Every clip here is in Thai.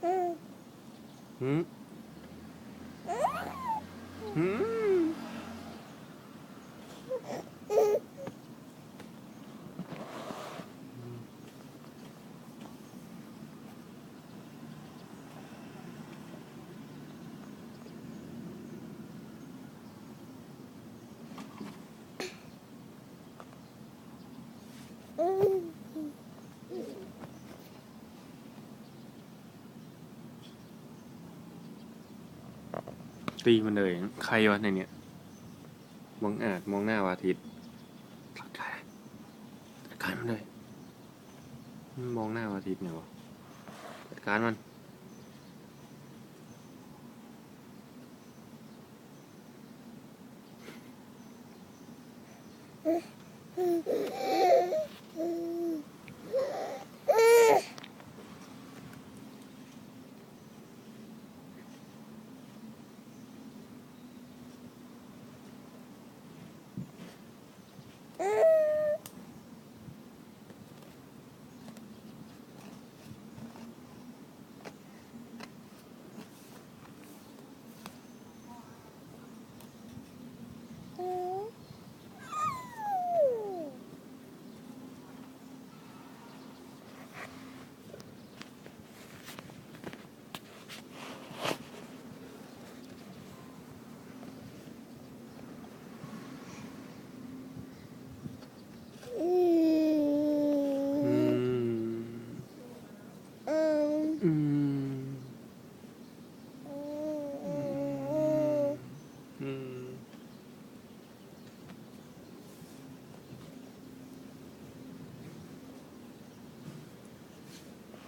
หืมหืมตีมันเลยใครวะในเนี้ยมองอาจมองหน้าวาทิตจัดการมันเลยมองหน้าวาทิตเนี่ยวะจัดการมัน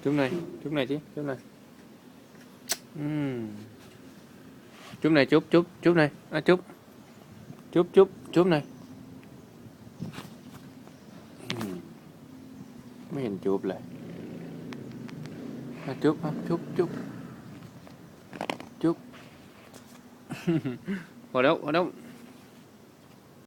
จุ๊บหน่อยจุ๊บหน่อยสิจุ๊บหน่อยจุ๊บหน่อยจุ๊บจุ๊บจุ๊บหน่อยอ่ะจุ๊บจุ๊บจุ๊บจุ๊บหน่อยไม่เห็นจุ๊บเลยอ่ะจุ๊บอ่ะจุ๊บจุ๊บจุ๊บพอแล้วพอแล้ว